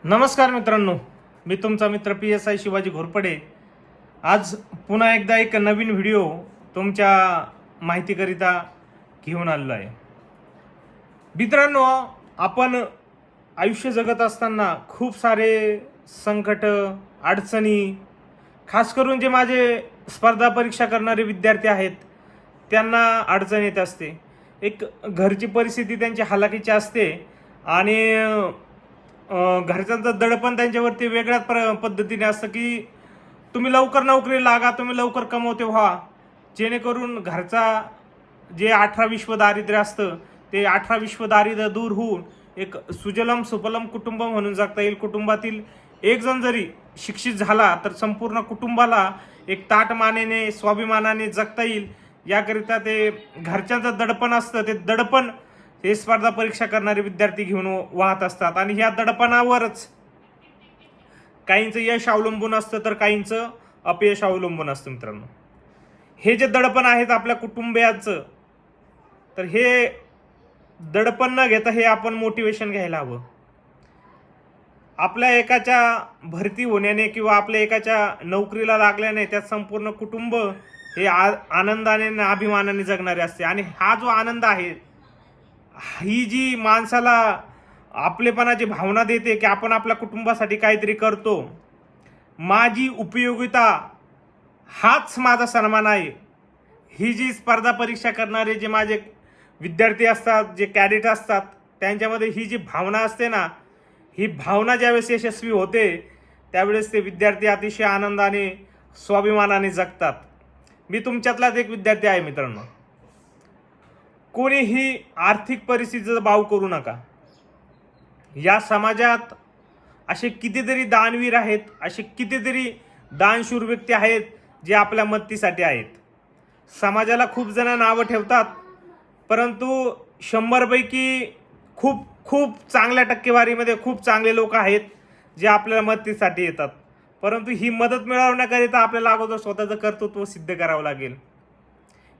नमस्कार मित्रांनो, मी तुमचा मित्र PSI शिवाजी घोरपडे। आज पुन्हा एकदा एक नवीन व्हिडिओ तुमच्या माहितीकरिता घेऊन आलेलो आहे। मित्रांनो, आपण आयुष्य जगत असताना खूप सारे संकट, अडचणी, खास करून जे माझे स्पर्धा परीक्षा करणारे विद्यार्थी आहेत त्यांना अडचण येत असते। एक घरची परिस्थिती त्यांची हालाकीची असते आणि घरच्यांचं दडपण त्यांच्यावरती वेगळ्याच पद्धतीने असतं की तुम्ही लवकर नोकरी लागा, तुम्ही लवकर कमवते व्हा, जेणेकरून घरचा जे 18 विश्व दारिद्र्य असतं ते 18 विश्व दारिद्र्य दूर होऊन एक सुजलम सुफलम कुटुंब म्हणून जगता येईल। कुटुंबातील एक जण जरी शिक्षित झाला तर संपूर्ण कुटुंबाला एक ताटमानेने स्वाभिमानाने जगता येईल, याकरिता ते घरच्यांचं दडपण असतं। ते दडपण हे स्पर्धा परीक्षा करणारे विद्यार्थी घेऊन वाहत असतात आणि ह्या दडपणावरच काहींचं यश अवलंबून असतं तर काहींचं अपयश अवलंबून असतं। मित्रांनो, हे जे दडपण आहेत आपल्या कुटुंबियाचं, तर हे दडपण न घेता हे आपण मोटिवेशन घ्यायला हवं। आपल्या एकाच्या भरती होण्याने किंवा आपल्या एकाच्या नोकरीला लागल्याने त्यात संपूर्ण कुटुंब हे आनंदाने आणि अभिमानाने जगणारे असते आणि हा जो आनंद आहे, ही जी माणसाला आपलेपणाची भावना देते की आपण आपल्या कुटुंबासाठी काहीतरी करतो, माझी उपयोगिता हाच माझा सन्मान आहे, ही जी स्पर्धा परीक्षा करणारे जे माझे विद्यार्थी असतात, जे कॅडेट असतात, त्यांच्यामध्ये ही जी भावना असते ना, ही भावना ज्यावेळेस यशस्वी होते त्यावेळेस ते विद्यार्थी अतिशय आनंदाने स्वाभिमानाने जगतात। मी तुमच्यातलाच एक विद्यार्थी आहे मित्रांनो। कोणीही आर्थिक परिस्थितीचा बाव करू नका। या समाजात असे कितीतरी दानवीर आहेत, असे कितीतरी दानशूर व्यक्ती आहेत जे आपल्या मदतीसाठी आहेत। समाजाला खूप जण नावं ठेवतात, परंतु 100 पैकी खूप खूप चांगल्या टक्केवारीमध्ये खूप चांगले लोक आहेत जे आपल्याला मदतीसाठी येतात, परंतु ही मदत मिळवण्याकरिता आपल्याला अगोदर स्वतःचं कर्तृत्व सिद्ध करावं लागेल।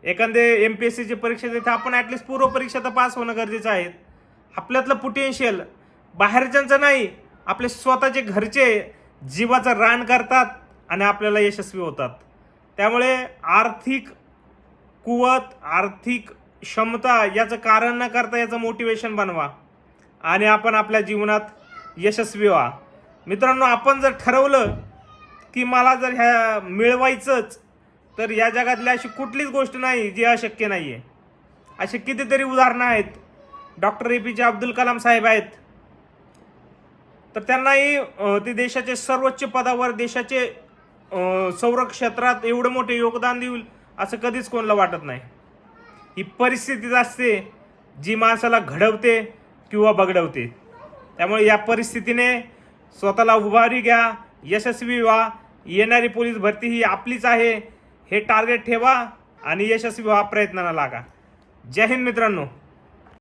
एखादे MPSCची परीक्षा देते आपण ॲटलिस्ट पूर्व परीक्षा तर पास होणं गरजेचं आहे। आपल्यातलं पोटेन्शियल बाहेरच्यांचं नाही, आपले स्वतःचे घरचे जीवाचं रान करतात आणि आपल्याला यशस्वी होतात। त्यामुळे आर्थिक कुवत, आर्थिक क्षमता याचं कारण न करता याचं मोटिवेशन बनवा आणि आपण आपल्या जीवनात यशस्वी व्हा। मित्रांनो, आपण जर ठरवलं की मला जर ह्या मिळवायचंच, तर या जगातली अशी कुठलीच गोष्ट नाही जी अशक्य नाही आहे। असे कितीतरी उदाहरणं आहेत। डॉक्टर APJ अब्दुल कलाम साहेब आहेत, तर त्यांनाही ते देशाचे सर्वोच्च पदावर, देशाचे संरक्षण क्षेत्रात एवढं मोठे योगदान देईल असं कधीच कोणाला वाटत नाही। ही परिस्थितीच असते जी माणसाला घडवते किंवा बगडवते। त्यामुळे या परिस्थितीने स्वतःला उभारी घ्या, यशस्वी व्हा। येणारी पोलीस भरती ही आपलीच आहे हे टार्गेट ठेवा आणि यशस्वी व्हा, प्रयत्नाला लागा। जय हिंद मित्रांनो।